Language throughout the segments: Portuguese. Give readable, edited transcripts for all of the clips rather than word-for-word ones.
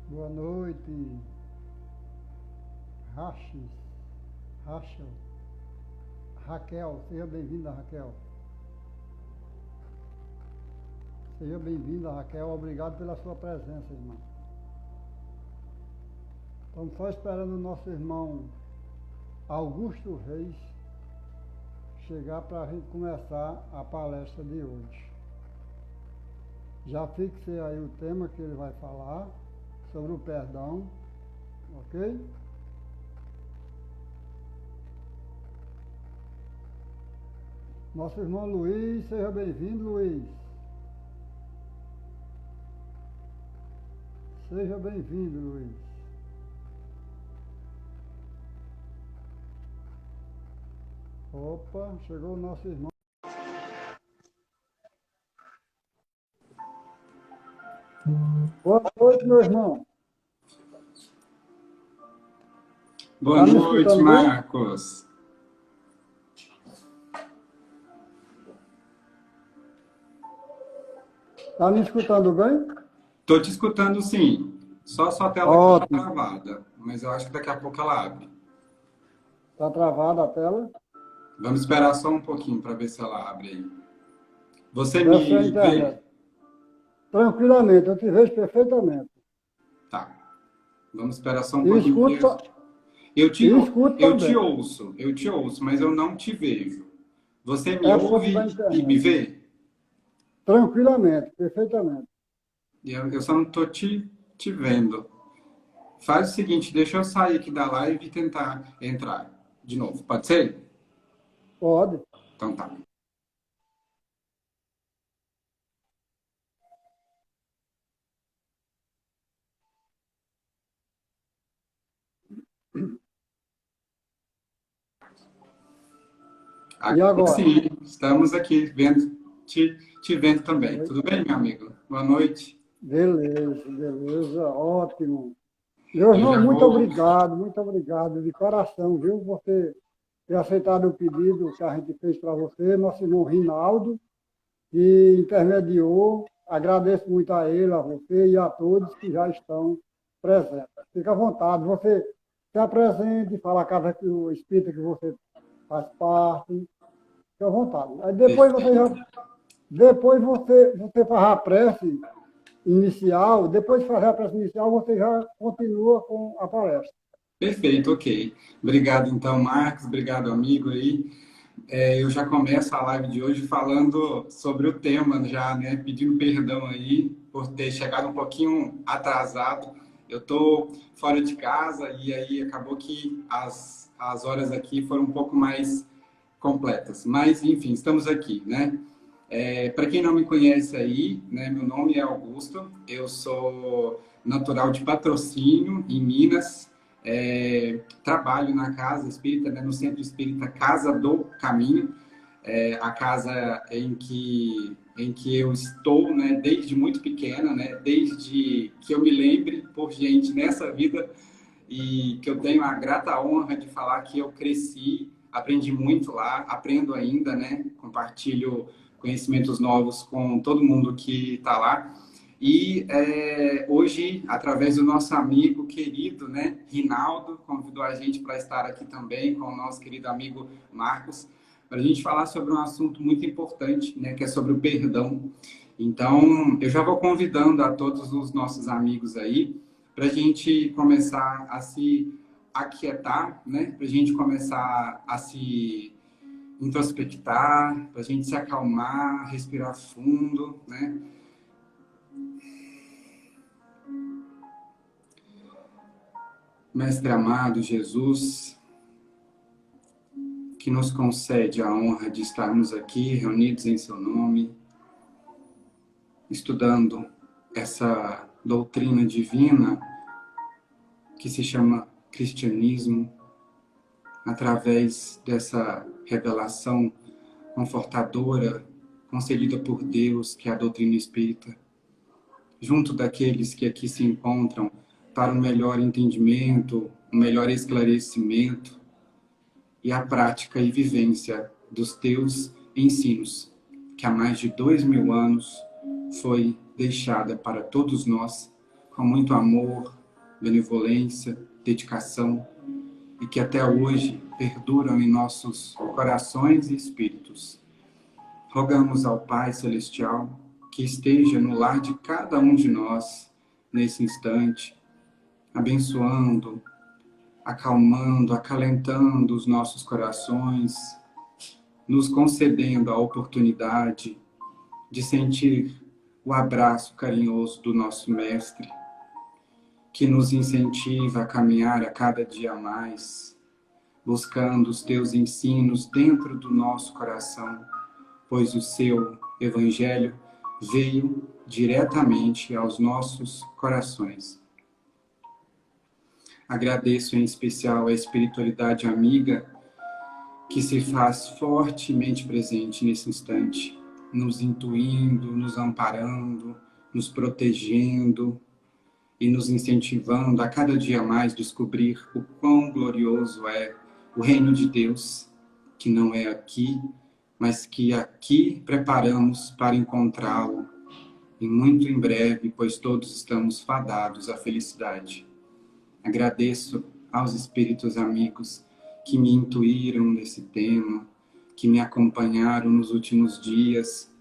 Boa noite, Rachis, Rachel, Raquel, seja bem-vinda, Raquel. Seja bem-vinda, Raquel, obrigado pela sua presença, irmã. Estamos só esperando o nosso irmão Augusto Reis chegar para a gente começar a palestra de hoje. Já fixei aí o tema que ele vai falar sobre o perdão, ok? Nosso irmão Luiz, seja bem-vindo, Luiz. Seja bem-vindo, Luiz. Opa, chegou o nosso irmão. Boa noite, meu irmão. Boa noite, Marcos. Está me escutando bem? Estou te escutando, sim. Só a sua tela está travada, mas eu acho que daqui a pouco ela abre. Está travada a tela? Vamos esperar só um pouquinho para ver se ela abre aí. Você me vê? Tranquilamente, eu te vejo perfeitamente. Tá. Vamos esperar só um pouquinho. Eu te ouço, mas eu não te vejo. Você me ouve e me vê? Tranquilamente, perfeitamente. Eu só não estou te vendo. Faz o seguinte, deixa eu sair aqui da live e tentar entrar de novo. Pode ser? Pode. Então tá. E agora? Sim, estamos aqui te vendo também. Tudo bem, meu amigo? Boa noite. Beleza, ótimo. Meu irmão, muito obrigado de coração, viu? Você ter aceitado o pedido que a gente fez para você, nosso irmão Rinaldo, que intermediou. Agradeço muito a ele, a você e a todos que já estão presentes. Fique à vontade, você se apresente, fala a casa que o espírito que você faz parte, fique à vontade. Aí depois você faz a prece inicial, depois de fazer a prece inicial, você já continua com a palestra. Perfeito, ok. Obrigado, então, Marcos. Obrigado, amigo aí. Eu já começo a live de hoje falando sobre o tema já, né? Pedindo perdão aí por ter chegado um pouquinho atrasado. Eu estou fora de casa e aí acabou que as horas aqui foram um pouco mais completas. Mas, enfim, estamos aqui, né? Para quem não me conhece aí, né, meu nome é Augusto, eu sou natural de Patrocínio, em Minas, trabalho na Casa Espírita, né, no Centro Espírita Casa do Caminho, a casa em que eu estou, né, desde muito pequena, né, desde que eu me lembre por gente nessa vida e que eu tenho a grata honra de falar que eu cresci, aprendi muito lá, aprendo ainda, né, compartilho conhecimentos novos com todo mundo que está lá. E hoje, através do nosso amigo querido, né, Rinaldo, convidou a gente para estar aqui também com o nosso querido amigo Marcos, para a gente falar sobre um assunto muito importante, né, que é sobre o perdão. Então, eu já vou convidando a todos os nossos amigos aí para a gente começar a se aquietar, né, para a gente começar a se introspectar, para a gente se acalmar, respirar fundo, né? Mestre amado Jesus, que nos concede a honra de estarmos aqui reunidos em seu nome, estudando essa doutrina divina que se chama cristianismo, através dessa revelação confortadora concedida por Deus, que é a doutrina espírita, junto daqueles que aqui se encontram para um melhor entendimento, um melhor esclarecimento e a prática e vivência dos teus ensinos, que há mais de 2000 anos foi deixada para todos nós com muito amor, benevolência, dedicação, e que até hoje perduram em nossos corações e espíritos. Rogamos ao Pai Celestial que esteja no lar de cada um de nós nesse instante, abençoando, acalmando, acalentando os nossos corações, nos concedendo a oportunidade de sentir o abraço carinhoso do nosso Mestre, que nos incentiva a caminhar a cada dia mais, buscando os teus ensinos dentro do nosso coração, pois o seu Evangelho veio diretamente aos nossos corações. Agradeço em especial a espiritualidade amiga que se faz fortemente presente nesse instante, nos intuindo, nos amparando, nos protegendo e nos incentivando a cada dia mais descobrir o quão glorioso é o reino de Deus, que não é aqui, mas que aqui preparamos para encontrá-lo e muito em breve, pois todos estamos fadados à felicidade. Agradeço aos espíritos amigos que me intuíram nesse tema, que me acompanharam nos últimos dias,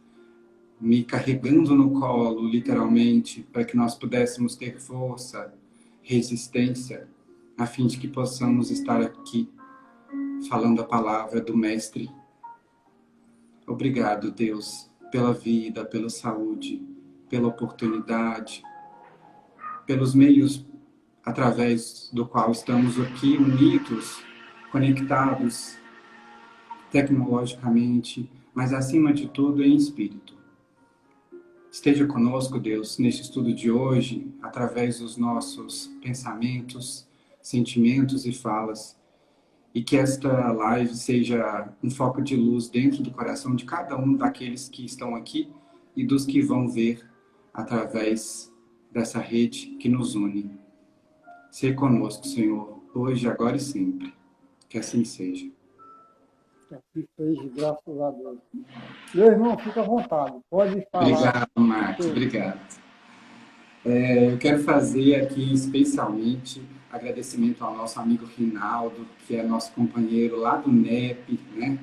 me carregando no colo, literalmente, para que nós pudéssemos ter força, resistência, a fim de que possamos estar aqui falando a palavra do Mestre. Obrigado, Deus, pela vida, pela saúde, pela oportunidade, pelos meios através do qual estamos aqui unidos, conectados tecnologicamente, mas acima de tudo em espírito. Esteja conosco, Deus, neste estudo de hoje, através dos nossos pensamentos, sentimentos e falas, e que esta live seja um foco de luz dentro do coração de cada um daqueles que estão aqui e dos que vão ver através dessa rede que nos une. Seja conosco, Senhor, hoje, agora e sempre. Que assim seja. Que assim seja, graças a Deus. Meu irmão, fica à vontade, pode falar. Obrigado, Marcos, obrigado. Eu quero fazer aqui especialmente agradecimento ao nosso amigo Rinaldo, que é nosso companheiro lá do NEP, né,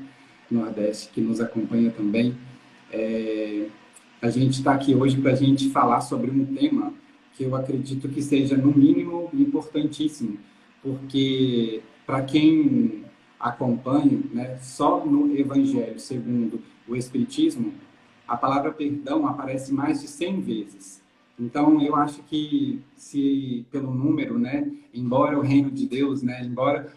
Nordeste, que nos acompanha também. A gente está aqui hoje para a gente falar sobre um tema que eu acredito que seja, no mínimo, importantíssimo, porque para quem acompanha, né, só no Evangelho segundo o Espiritismo, a palavra perdão aparece mais de 100 vezes. Então, eu acho que, se pelo número, né, embora o reino de Deus, né, embora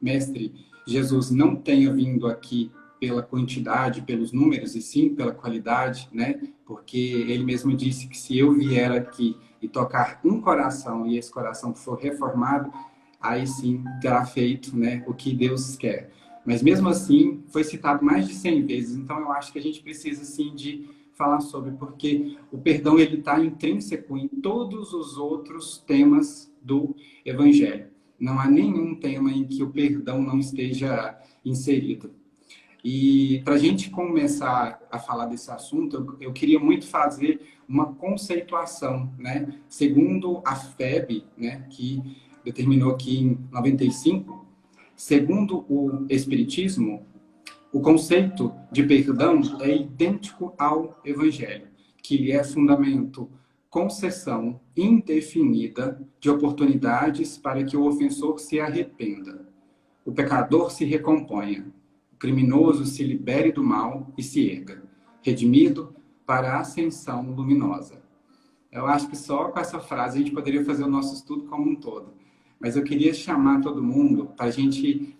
Mestre Jesus não tenha vindo aqui pela quantidade, pelos números, e sim pela qualidade, né, porque ele mesmo disse que se eu vier aqui e tocar um coração e esse coração for reformado, aí sim terá feito, né, o que Deus quer. Mas mesmo assim, foi citado mais de 100 vezes, então eu acho que a gente precisa sim de falar sobre, porque o perdão ele está intrínseco em todos os outros temas do Evangelho. Não há nenhum tema em que o perdão não esteja inserido. E para a gente começar a falar desse assunto, eu queria muito fazer uma conceituação, né? Segundo a FEB, né, que determinou aqui em 95, segundo o Espiritismo, o conceito de perdão é idêntico ao Evangelho, que lhe é fundamento concessão indefinida de oportunidades para que o ofensor se arrependa, o pecador se recomponha, o criminoso se libere do mal e se erga, redimido para a ascensão luminosa. Eu acho que só com essa frase a gente poderia fazer o nosso estudo como um todo. Mas eu queria chamar todo mundo para a gente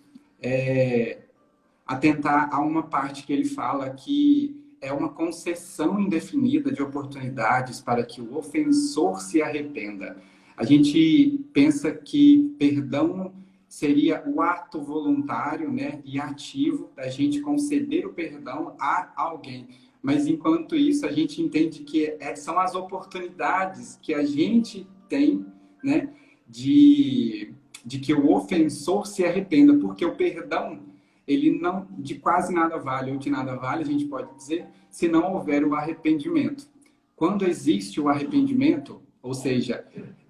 atentar a uma parte que ele fala que é uma concessão indefinida de oportunidades para que o ofensor se arrependa. A gente pensa que perdão seria o ato voluntário, né, e ativo da gente conceder o perdão a alguém. Mas, enquanto isso, a gente entende que são as oportunidades que a gente tem, né, de que o ofensor se arrependa, porque o perdão, ele não de quase nada vale, ou de nada vale, a gente pode dizer, se não houver o arrependimento. Quando existe o arrependimento, ou seja,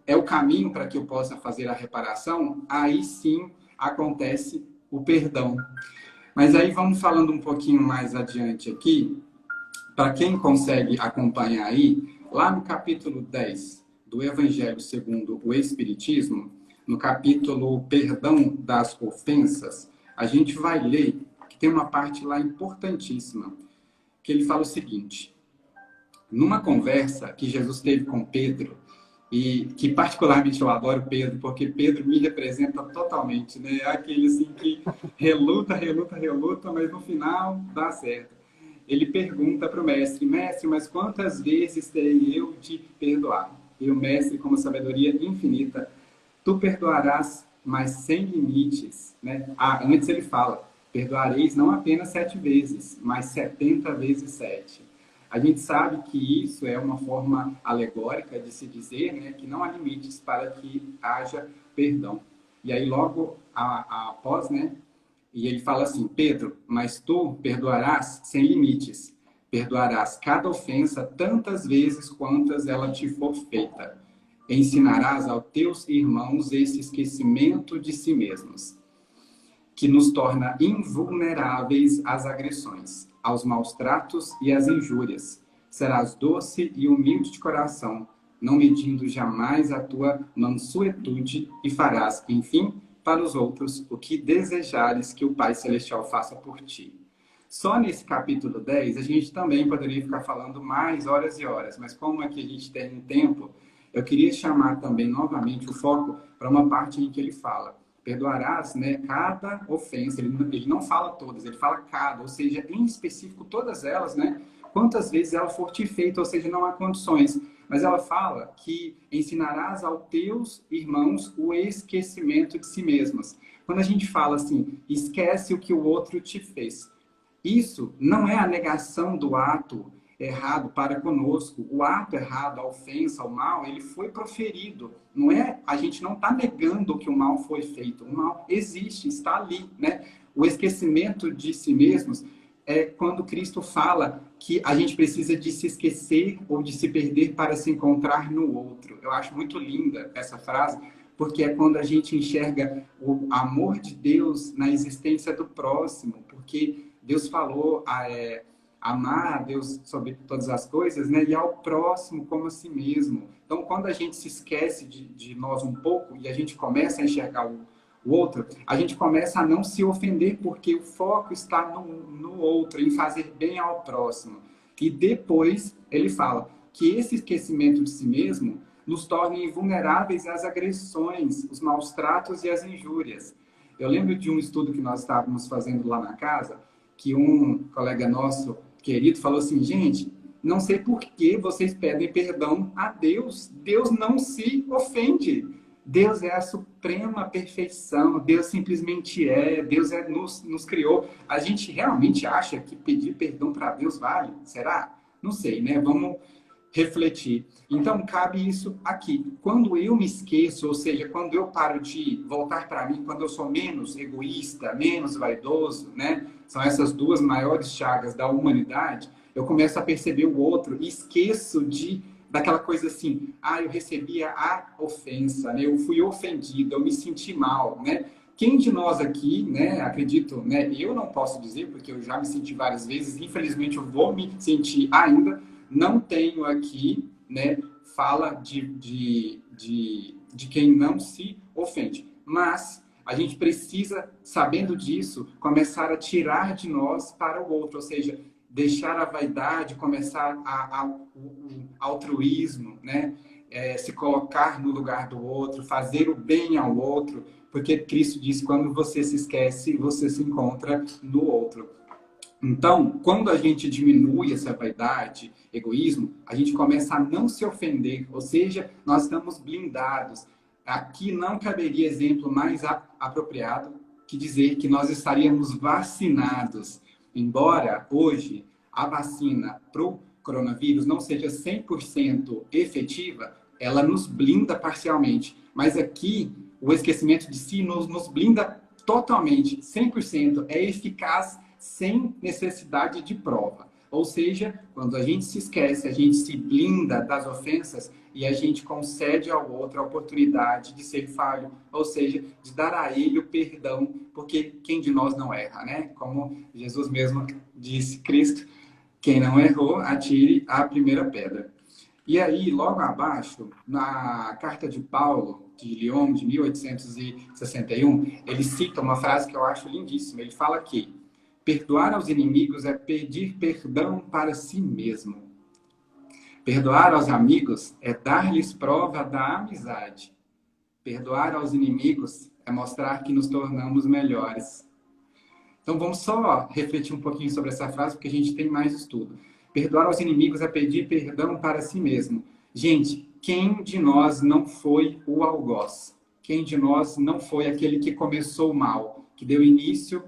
é o caminho para que eu possa fazer a reparação, aí sim acontece o perdão. Mas aí vamos falando um pouquinho mais adiante aqui, para quem consegue acompanhar aí, lá no capítulo 10 do Evangelho segundo o Espiritismo, no capítulo Perdão das Ofensas, a gente vai ler que tem uma parte lá importantíssima, que ele fala o seguinte: numa conversa que Jesus teve com Pedro, e que particularmente eu adoro Pedro, porque Pedro me representa totalmente, né? É aquele assim que reluta, reluta, reluta, mas no final dá certo. Ele pergunta para o mestre: mestre, mas quantas vezes terei eu de perdoar? E o mestre, com uma sabedoria infinita: tu perdoarás, mas sem limites, né? Antes ele fala: perdoareis não apenas 7 vezes, mas 70 vezes 7. A gente sabe que isso é uma forma alegórica de se dizer, né, que não há limites para que haja perdão. E aí logo após, né, e ele fala assim: Pedro, mas tu perdoarás sem limites. Perdoarás cada ofensa tantas vezes quantas ela te for feita. Ensinarás aos teus irmãos esse esquecimento de si mesmos, que nos torna invulneráveis às agressões, aos maus tratos e às injúrias. Serás doce e humilde de coração, não medindo jamais a tua mansuetude, e farás, enfim, para os outros o que desejares que o Pai Celestial faça por ti. Só nesse capítulo 10, a gente também poderia ficar falando mais horas e horas, mas como aqui a gente tem um tempo, eu queria chamar também novamente o foco para uma parte em que ele fala: perdoarás, né, cada ofensa. Ele não fala todas, ele fala cada, ou seja, em específico todas elas, né, quantas vezes ela for te feita, ou seja, não há condições. Mas ela fala que ensinarás aos teus irmãos o esquecimento de si mesmos. Quando a gente fala assim, esquece o que o outro te fez, isso não é a negação do ato errado para conosco. O ato errado, a ofensa, o mal, ele foi proferido. Não é, a gente não está negando que o mal foi feito. O mal existe, está ali, né? O esquecimento de si mesmos é quando Cristo fala que a gente precisa de se esquecer ou de se perder para se encontrar no outro. Eu acho muito linda essa frase, porque é quando a gente enxerga o amor de Deus na existência do próximo, porque Deus falou amar a Deus sobre todas as coisas, né? E ao próximo como a si mesmo. Então, quando a gente se esquece de nós um pouco e a gente começa a enxergar o outro, a gente começa a não se ofender, porque o foco está no outro, em fazer bem ao próximo. E depois ele fala que esse esquecimento de si mesmo nos torna invulneráveis às agressões, os maus tratos e as injúrias. Eu lembro de um estudo que nós estávamos fazendo lá na casa, que um colega nosso querido falou assim: gente, não sei por que vocês pedem perdão a Deus. Deus não se ofende. Deus é a suprema perfeição. Deus simplesmente é. Deus nos criou. A gente realmente acha que pedir perdão para Deus vale? Será? Não sei, né? Vamos refletir. Então, cabe isso aqui. Quando eu me esqueço, ou seja, quando eu paro de voltar para mim, quando eu sou menos egoísta, menos vaidoso, né? São essas duas maiores chagas da humanidade. Eu começo a perceber o outro e esqueço daquela coisa assim: eu recebi a ofensa, né? Eu fui ofendido, eu me senti mal, né? Quem de nós aqui, né, acredito, né, eu não posso dizer, porque eu já me senti várias vezes, infelizmente eu vou me sentir ainda, não tenho aqui, né, fala de quem não se ofende. Mas a gente precisa, sabendo disso, começar a tirar de nós para o outro, ou seja, deixar a vaidade, começar o altruísmo, né? Se colocar no lugar do outro, fazer o bem ao outro, porque Cristo disse: quando você se esquece, você se encontra no outro. Então, quando a gente diminui essa vaidade, egoísmo, a gente começa a não se ofender, ou seja, nós estamos blindados. Aqui não caberia exemplo mais apropriado que dizer que nós estaríamos vacinados. Embora hoje a vacina para o coronavírus não seja 100% efetiva, ela nos blinda parcialmente. Mas aqui, o esquecimento de si nos blinda totalmente, 100%. É eficaz sem necessidade de prova. Ou seja, quando a gente se esquece, a gente se blinda das ofensas, e a gente concede ao outro a oportunidade de ser falho, ou seja, de dar a ele o perdão, porque quem de nós não erra, né? Como Jesus mesmo disse, Cristo, quem não errou, atire a primeira pedra. E aí, logo abaixo, na carta de Paulo, de Lyon, de 1861, ele cita uma frase que eu acho lindíssima. Ele fala que perdoar aos inimigos é pedir perdão para si mesmo. Perdoar aos amigos é dar-lhes prova da amizade. Perdoar aos inimigos é mostrar que nos tornamos melhores. Então vamos só refletir um pouquinho sobre essa frase, porque a gente tem mais estudo. Perdoar aos inimigos é pedir perdão para si mesmo. Gente, quem de nós não foi o algoz? Quem de nós não foi aquele que começou mal, que deu início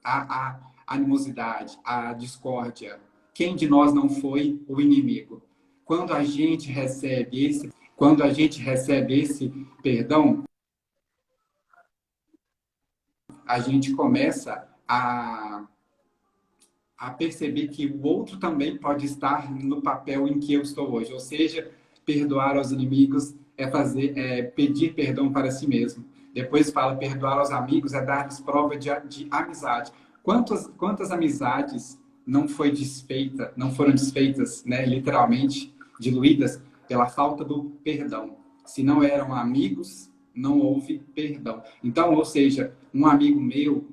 à animosidade, à discórdia? Quem de nós não foi o inimigo? Quando a gente recebe esse perdão, a gente começa a perceber que o outro também pode estar no papel em que eu estou hoje. Ou seja, perdoar aos inimigos é pedir perdão para si mesmo. Depois fala, perdoar aos amigos é dar-lhes prova de amizade. Quantas amizades não foram desfeitas, né, literalmente, diluídas pela falta do perdão? Se não eram amigos, não houve perdão. Então, ou seja, um amigo meu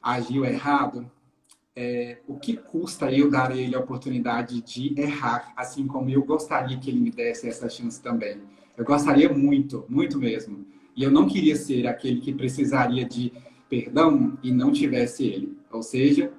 agiu errado, o que custa eu dar a ele a oportunidade de errar, assim como eu gostaria que ele me desse essa chance também? Eu gostaria muito, muito mesmo. E eu não queria ser aquele que precisaria de perdão e não tivesse ele. Ou seja,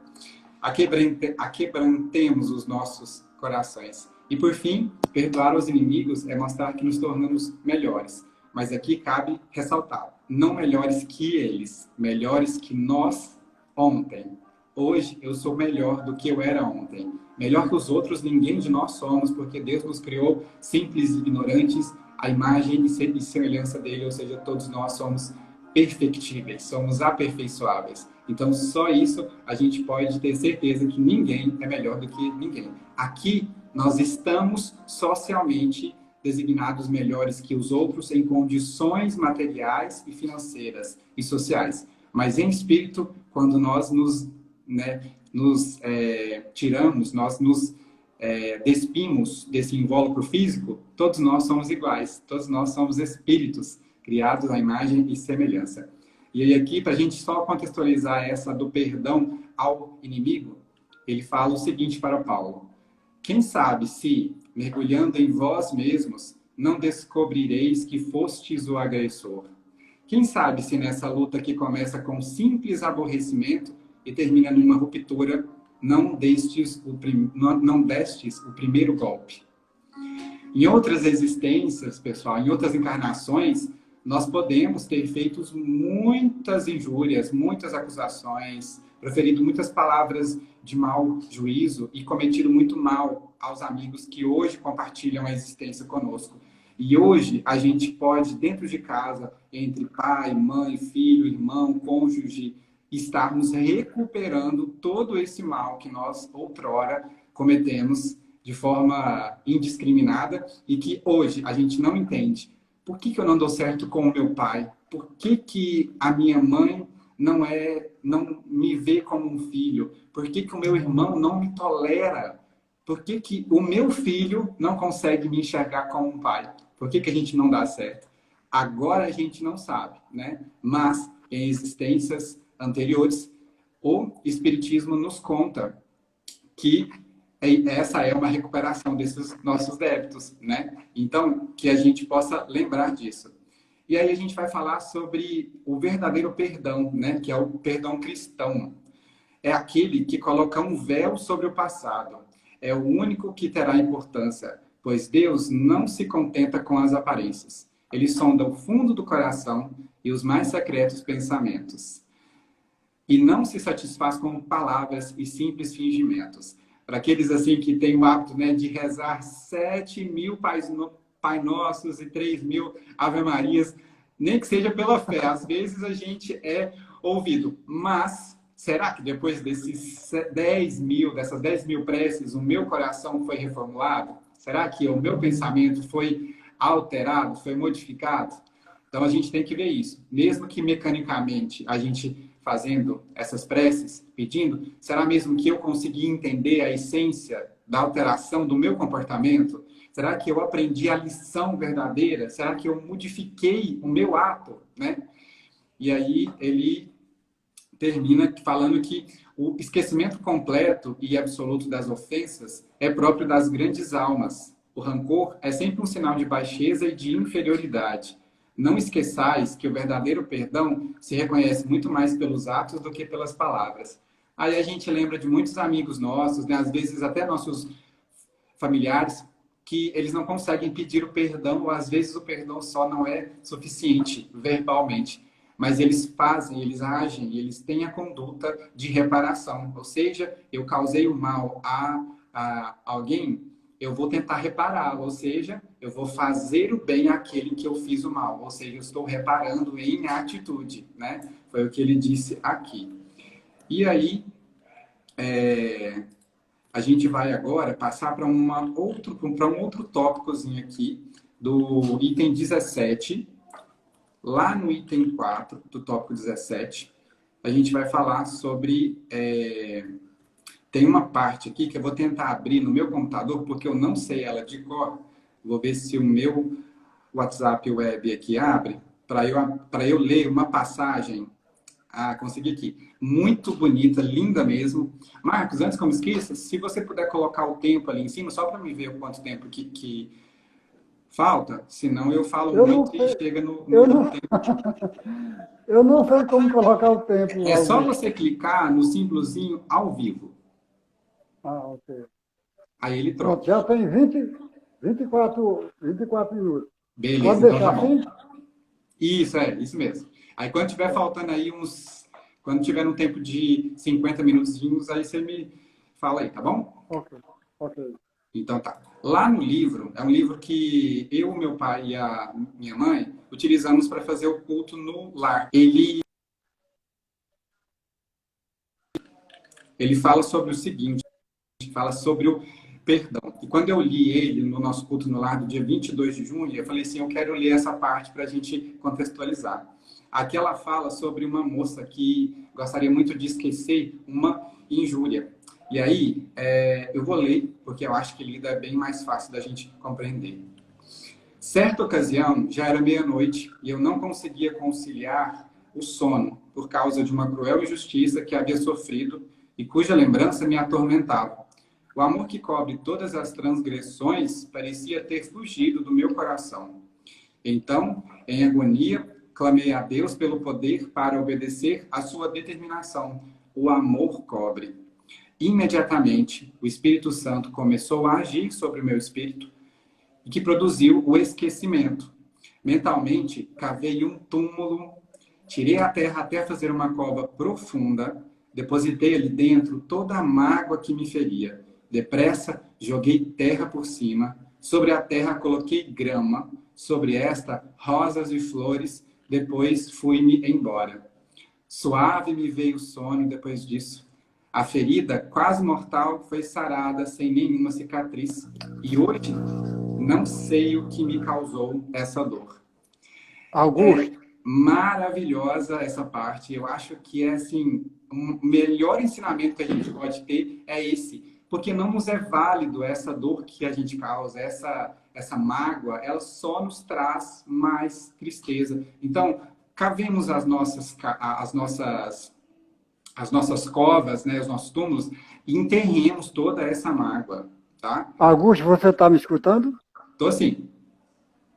aquebrantemos os nossos corações. E por fim, perdoar os inimigos é mostrar que nos tornamos melhores. Mas aqui cabe ressaltar, não melhores que eles, melhores que nós ontem. Hoje eu sou melhor do que eu era ontem. Melhor que os outros, ninguém de nós somos, porque Deus nos criou simples e ignorantes, a imagem e semelhança dele, ou seja, todos nós somos perfectíveis, somos aperfeiçoáveis. Então, só isso a gente pode ter certeza que ninguém é melhor do que ninguém. Aqui, nós estamos socialmente designados melhores que os outros em condições materiais e financeiras e sociais. Mas em espírito, quando nós nos tiramos, nós nos despimos desse invólucro físico, todos nós somos iguais, todos nós somos espíritos criados à imagem e semelhança. E aí aqui, para a gente só contextualizar essa do perdão ao inimigo, ele fala o seguinte para Paulo: quem sabe se, mergulhando em vós mesmos, não descobrireis que fostes o agressor? Quem sabe se nessa luta que começa com simples aborrecimento e termina numa ruptura, não destes o primeiro golpe? Em outras existências, pessoal, em outras encarnações, nós podemos ter feito muitas injúrias, muitas acusações, proferido muitas palavras de mau juízo e cometido muito mal aos amigos que hoje compartilham a existência conosco. E hoje a gente pode, dentro de casa, entre pai, mãe, filho, irmão, cônjuge, estarmos recuperando todo esse mal que nós outrora cometemos de forma indiscriminada e que hoje a gente não entende. Por que eu não dou certo com o meu pai? Por que a minha mãe não me vê como um filho? Por que o meu irmão não me tolera? Por que o meu filho não consegue me enxergar como um pai? Por que a gente não dá certo? Agora a gente não sabe, né? Mas em existências anteriores, o Espiritismo nos conta que essa é uma recuperação desses nossos débitos, né? Então, que a gente possa lembrar disso. E aí a gente vai falar sobre o verdadeiro perdão, né? Que é o perdão cristão. É aquele que coloca um véu sobre o passado. É o único que terá importância, pois Deus não se contenta com as aparências. Ele sonda o fundo do coração e os mais secretos pensamentos. E não se satisfaz com palavras e simples fingimentos. Para aqueles assim que têm o hábito, né, de rezar 7.000 Pai Nossos e 3.000 Ave Marias, nem que seja pela fé. Às vezes a gente é ouvido. Mas será que depois dessas 10.000 preces, o meu coração foi reformulado? Será que o meu pensamento foi alterado, foi modificado? Então, a gente tem que ver isso. Mesmo que mecanicamente a gente fazendo essas preces, pedindo, será mesmo que eu consegui entender a essência da alteração do meu comportamento? Será que eu aprendi a lição verdadeira? Será que eu modifiquei o meu ato, né? E aí ele termina falando que o esquecimento completo e absoluto das ofensas é próprio das grandes almas. O rancor é sempre um sinal de baixeza e de inferioridade. Não esqueçais que o verdadeiro perdão se reconhece muito mais pelos atos do que pelas palavras. Aí a gente lembra de muitos amigos nossos, né? Às vezes até nossos familiares, que eles não conseguem pedir o perdão, ou às vezes o perdão só não é suficiente verbalmente. Mas eles fazem, eles agem, eles têm a conduta de reparação. Ou seja, eu causei o mal a alguém, eu vou tentar repará-lo. Ou seja, eu vou fazer o bem àquele que eu fiz o mal. Ou seja, eu estou reparando em atitude, né? Foi o que ele disse aqui. E aí, a gente vai agora passar para um outro tópicozinho aqui, do item 17. Lá no item 4 do tópico 17, a gente vai falar sobre... tem uma parte aqui que eu vou tentar abrir no meu computador, porque eu não sei ela de cor. Vou ver se o meu WhatsApp web aqui abre, para eu ler uma passagem. Ah, consegui aqui. Muito bonita, linda mesmo. Marcos, antes que eu me esqueça, se você puder colocar o tempo ali em cima, só para me ver o quanto tempo que falta, senão eu falo Eu muito não e sei, chega no eu meu não, tempo. eu não sei como colocar o tempo, É só Augusto. você clicar no símbolozinho ao vivo. Ah, ok. Aí ele Pronto, troca. já tem 24 minutos. Beleza, Pode então tá deixar bom. assim? Isso mesmo. Aí quando tiver faltando aí uns... Quando tiver um tempo de 50 minutinhos, aí você me fala aí, tá bom? Ok, ok. Então tá. Lá no livro, é um livro que eu, meu pai e a minha mãe utilizamos para fazer o culto no lar. Ele fala sobre o seguinte, fala sobre o perdão. E quando eu li ele no nosso culto no lar do dia 22 de junho, eu falei assim, eu quero ler essa parte para a gente contextualizar. Aqui ela fala sobre uma moça que gostaria muito de esquecer uma injúria. E aí, eu vou ler, porque eu acho que lida é bem mais fácil da gente compreender. Certa ocasião, já era meia-noite e eu não conseguia conciliar o sono por causa de uma cruel injustiça que havia sofrido e cuja lembrança me atormentava. O amor que cobre todas as transgressões parecia ter fugido do meu coração. Então, em agonia, clamei a Deus pelo poder para obedecer à sua determinação. O amor cobre. Imediatamente, o Espírito Santo começou a agir sobre o meu espírito e que produziu o esquecimento. Mentalmente, cavei um túmulo, tirei a terra até fazer uma cova profunda, depositei ali dentro toda a mágoa que me feria. Depressa, joguei terra por cima, sobre a terra coloquei grama, sobre esta, rosas e flores, depois fui-me embora. Suave me veio o sono depois disso. A ferida, quase mortal, foi sarada sem nenhuma cicatriz. E hoje, não sei o que me causou essa dor. É Augusto, maravilhosa essa parte. Eu acho que é assim, o melhor ensinamento que a gente pode ter é esse. Porque não nos é válido essa dor que a gente causa, essa mágoa, ela só nos traz mais tristeza. Então, cavemos as nossas covas, né, os nossos túmulos, e enterremos toda essa mágoa, tá? Augusto, você está me escutando? Então, assim,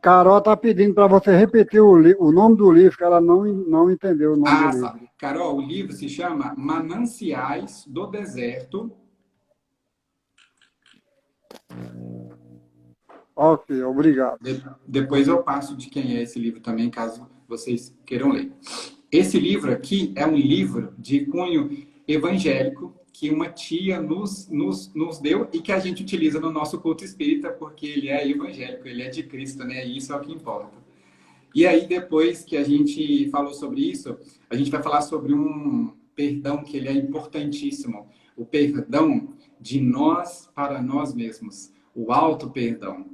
Carol está pedindo para você repetir o nome do livro, que ela não entendeu o nome do Tá. livro. Carol, o livro se chama Mananciais do Deserto. Ok, obrigado. Depois eu passo de quem é esse livro também, caso vocês queiram ler. Esse livro aqui é um livro de cunho evangélico que uma tia nos deu e que a gente utiliza no nosso culto espírita, porque ele é evangélico, ele é de Cristo, né? E isso é o que importa. E aí, depois que a gente falou sobre isso, a gente vai falar sobre um perdão que ele é importantíssimo. O perdão de nós para nós mesmos. o auto-perdão.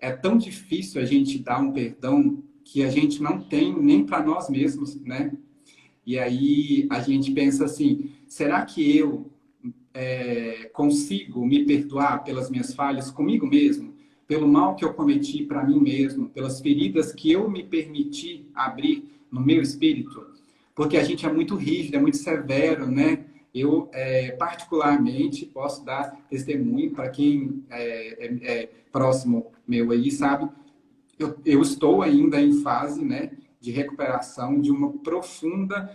É tão difícil a gente dar um perdão que a gente não tem nem para nós mesmos, né? E aí a gente pensa assim, será que eu consigo me perdoar pelas minhas falhas comigo mesmo? Pelo mal que eu cometi para mim mesmo? Pelas feridas que eu me permiti abrir no meu espírito? Porque a gente é muito rígido, é muito severo, né? Eu, particularmente, posso dar testemunho para quem é próximo meu aí, sabe? Eu estou ainda em fase, né, de recuperação de uma profunda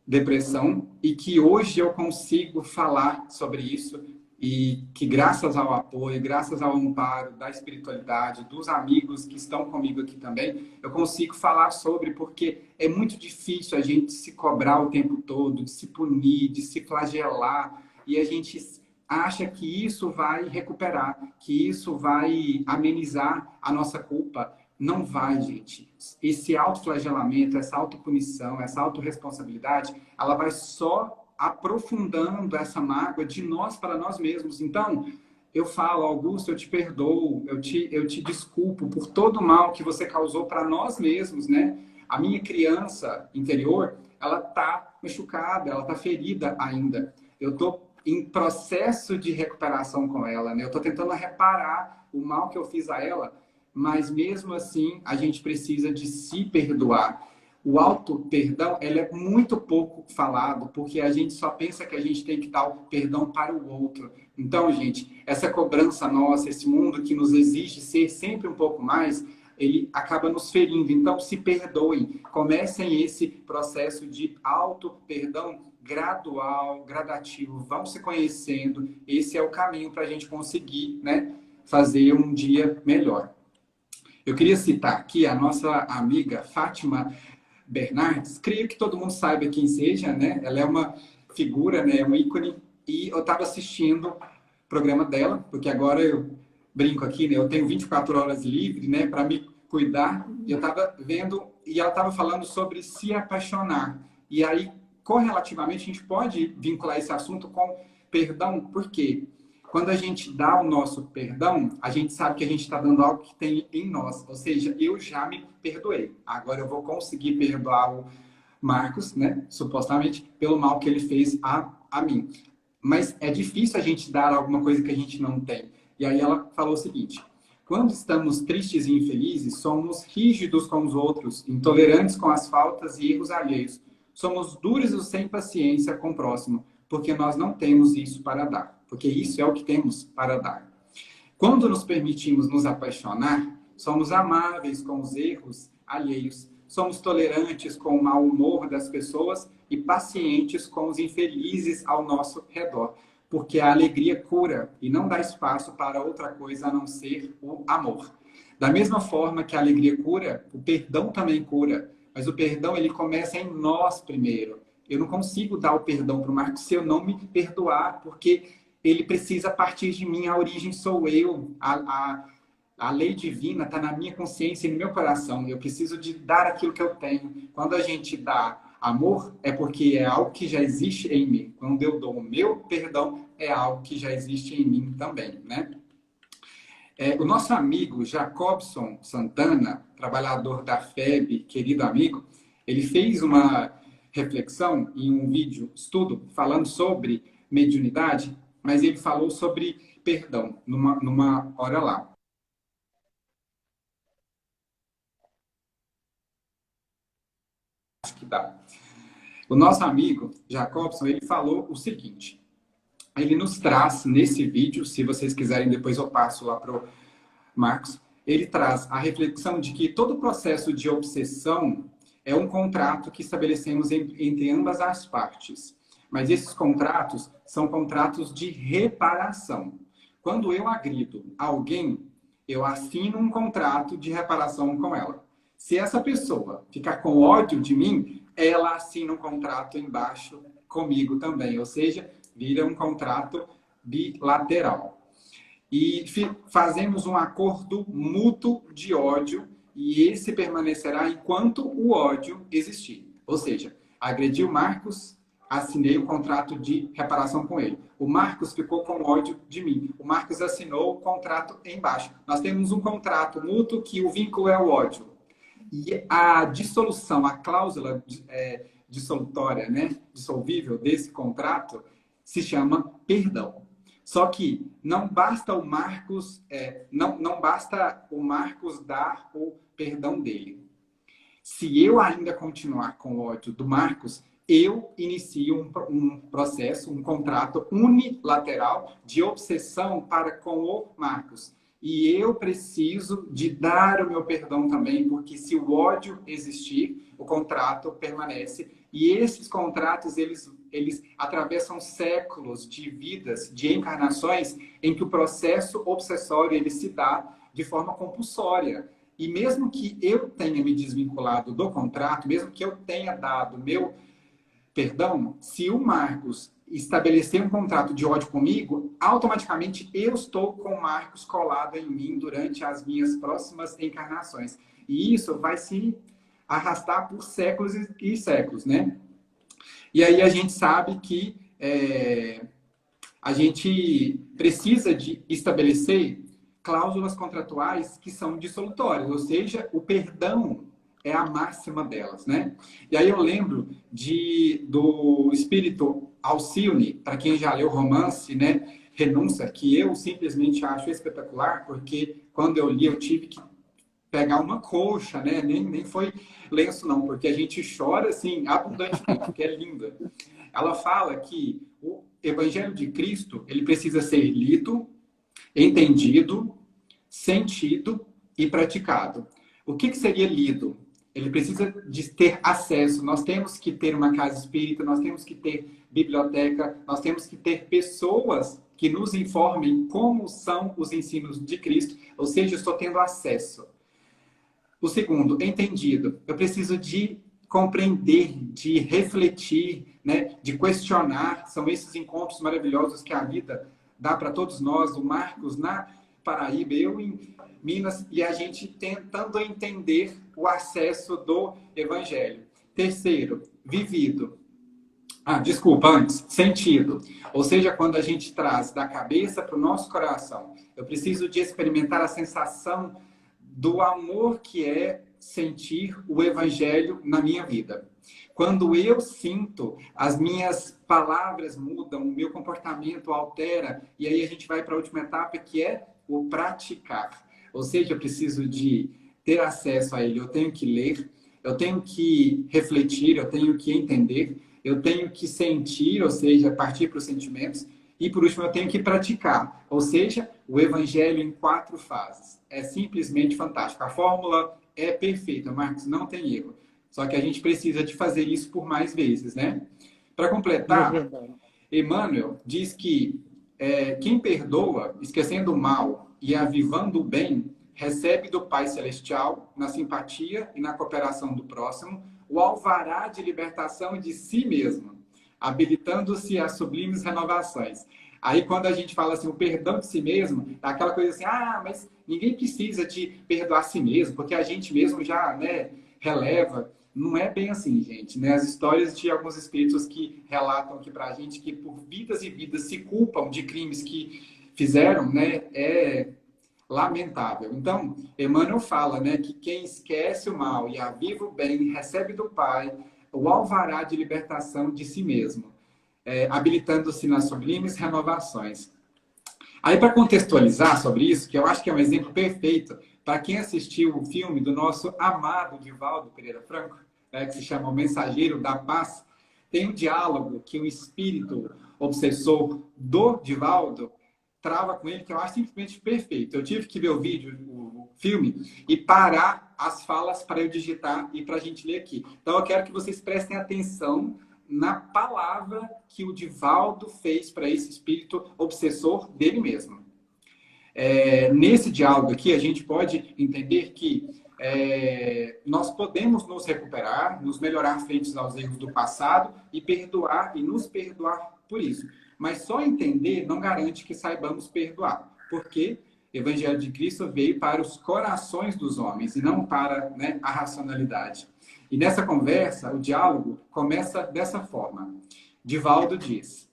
depressão e que hoje eu consigo falar sobre isso e que graças ao apoio, graças ao amparo da espiritualidade, dos amigos que estão comigo aqui também, eu consigo falar sobre, porque é muito difícil a gente se cobrar o tempo todo, de se punir, de se flagelar, e a gente acha que isso vai recuperar, que isso vai amenizar a nossa culpa. Não vai, gente. Esse autoflagelamento, essa autopunição, essa autorresponsabilidade, ela vai só aprofundando essa mágoa de nós para nós mesmos. Então, eu falo, Augusto, eu te perdoo, eu te desculpo por todo o mal que você causou para nós mesmos, né? A minha criança interior, ela tá machucada, ela tá ferida ainda. Eu tô em processo de recuperação com ela, né? Eu tô tentando reparar o mal que eu fiz a ela, mas mesmo assim a gente precisa de se perdoar. O auto-perdão, ele é muito pouco falado, porque a gente só pensa que a gente tem que dar o perdão para o outro. Então, gente, essa cobrança nossa, esse mundo que nos exige ser sempre um pouco mais, ele acaba nos ferindo. Então, se perdoem. Comecem esse processo de auto-perdão gradual, gradativo. Vão se conhecendo. Esse é o caminho para a gente conseguir, né, fazer um dia melhor. Eu queria citar aqui a nossa amiga Fátima Bernardes. Creio que todo mundo saiba quem seja, né? Ela é uma figura, né? Um ícone. E eu estava assistindo o programa dela, porque agora eu brinco aqui, né? Eu tenho 24 horas livre, né? Para me cuidar. E eu estava vendo, e ela estava falando sobre se apaixonar. E aí, correlativamente, a gente pode vincular esse assunto com perdão. Por quê? Quando a gente dá o nosso perdão, a gente sabe que a gente está dando algo que tem em nós. Ou seja, eu já me perdoei. Agora eu vou conseguir perdoar o Marcos, né? Supostamente, pelo mal que ele fez a mim. Mas é difícil a gente dar alguma coisa que a gente não tem. E aí ela falou o seguinte: quando estamos tristes e infelizes, somos rígidos com os outros, intolerantes com as faltas e erros alheios. Somos duros e sem paciência com o próximo, porque nós não temos isso para dar. Porque isso é o que temos para dar. Quando nos permitimos nos apaixonar, somos amáveis com os erros alheios, somos tolerantes com o mau humor das pessoas e pacientes com os infelizes ao nosso redor, porque a alegria cura e não dá espaço para outra coisa a não ser o amor. Da mesma forma que a alegria cura, o perdão também cura, mas o perdão ele começa em nós primeiro. Eu não consigo dar o perdão para o Marcos se eu não me perdoar, porque ele precisa partir de mim, a origem sou eu, a lei divina está na minha consciência e no meu coração. Eu preciso de dar aquilo que eu tenho. Quando a gente dá amor, é porque é algo que já existe em mim. Quando eu dou o meu perdão, é algo que já existe em mim também, né? O nosso amigo Jacobson Santana, trabalhador da FEB, querido amigo, ele fez uma reflexão em um vídeo, estudo, falando sobre mediunidade, mas ele falou sobre perdão numa hora lá. Acho que dá. O nosso amigo Jacobson, ele falou o seguinte: ele nos traz nesse vídeo, se vocês quiserem, depois eu passo lá para o Marcos, ele traz a reflexão de que todo processo de obsessão é um contrato que estabelecemos entre ambas as partes. Mas esses contratos são contratos de reparação. Quando eu agrido alguém, eu assino um contrato de reparação com ela. Se essa pessoa ficar com ódio de mim, ela assina um contrato embaixo comigo também. Ou seja, vira um contrato bilateral. E fazemos um acordo mútuo de ódio e esse permanecerá enquanto o ódio existir. Ou seja, agredi o Marcos, assinei o contrato de reparação com ele. O Marcos ficou com ódio de mim. O Marcos assinou o contrato embaixo. Nós temos um contrato mútuo que o vínculo é o ódio. E a dissolução, a cláusula dissolutória, né, dissolvível desse contrato, se chama perdão. Só que não basta o Marcos, não basta o Marcos dar o perdão dele. Se eu ainda continuar com o ódio do Marcos, eu inicio um processo, um contrato unilateral de obsessão para com o Marcos. E eu preciso de dar o meu perdão também, porque se o ódio existir, o contrato permanece. E esses contratos, eles atravessam séculos de vidas, de encarnações, em que o processo obsessório ele se dá de forma compulsória. E mesmo que eu tenha me desvinculado do contrato, mesmo que eu tenha dado meu perdão, se o Marcos estabelecer um contrato de ódio comigo, automaticamente eu estou com o Marcos colado em mim durante as minhas próximas encarnações. E isso vai se arrastar por séculos e séculos, né? E aí a gente sabe que a gente precisa de estabelecer cláusulas contratuais que são dissolutórias, ou seja, o perdão é a máxima delas, né? E aí eu lembro do espírito Alcione, para quem já leu o romance, né, Renúncia, que eu simplesmente acho espetacular, porque quando eu li eu tive que pegar uma colcha, né? Nem foi lenço não, porque a gente chora assim abundantemente, porque é linda. Ela fala que o Evangelho de Cristo, ele precisa ser lido, entendido, sentido e praticado. O que seria lido? Ele precisa de ter acesso. Nós temos que ter uma casa espírita, nós temos que ter biblioteca, nós temos que ter pessoas que nos informem como são os ensinos de Cristo, ou seja, eu estou tendo acesso. O segundo, entendido. Eu preciso de compreender, de refletir, né, de questionar. São esses encontros maravilhosos que a vida dá para todos nós. O Marcos na Paraíba, eu em Minas, e a gente tentando entender o acesso do Evangelho. Terceiro, vivido. Antes, sentido. Ou seja, quando a gente traz da cabeça para o nosso coração. Eu preciso de experimentar a sensação do amor que é sentir o Evangelho na minha vida. Quando eu sinto, as minhas palavras mudam, o meu comportamento altera, e aí a gente vai para a última etapa, que é o praticar. Ou seja, eu preciso de ter acesso a ele, eu tenho que ler, eu tenho que refletir, eu tenho que entender, eu tenho que sentir, ou seja, partir para os sentimentos, e por último eu tenho que praticar, ou seja, o Evangelho em 4 fases. É simplesmente fantástico. A fórmula é perfeita, Marcos, não tem erro. Só que a gente precisa de fazer isso por mais vezes, né? Para completar, Emmanuel diz que quem perdoa, esquecendo o mal e avivando o bem, recebe do Pai Celestial, na simpatia e na cooperação do próximo, o alvará de libertação de si mesmo, habilitando-se a sublimes renovações. Aí, quando a gente fala assim, o perdão de si mesmo, é aquela coisa assim, mas ninguém precisa de perdoar a si mesmo, porque a gente mesmo já, né, releva. Não é bem assim, gente, né? As histórias de alguns espíritos que relatam aqui pra gente que por vidas e vidas se culpam de crimes que fizeram, né, é lamentável. Então, Emmanuel fala, né, que quem esquece o mal e aviva o bem recebe do Pai o alvará de libertação de si mesmo, habilitando-se nas sublimes renovações. Aí, para contextualizar sobre isso, que eu acho que é um exemplo perfeito para quem assistiu o filme do nosso amado Divaldo Pereira Franco, que se chama O Mensageiro da Paz, tem um diálogo que o espírito obsessor do Divaldo trava com ele, que eu acho simplesmente perfeito. Eu tive que ver o vídeo, o filme, e parar as falas para eu digitar e para a gente ler aqui. Então, eu quero que vocês prestem atenção na palavra que o Divaldo fez para esse espírito obsessor dele mesmo. Nesse diálogo aqui, a gente pode entender que nós podemos nos recuperar, nos melhorar frente aos erros do passado e perdoar e nos perdoar por isso. Mas só entender não garante que saibamos perdoar, porque o Evangelho de Cristo veio para os corações dos homens e não para, né, a racionalidade. E nessa conversa, o diálogo começa dessa forma. Divaldo diz: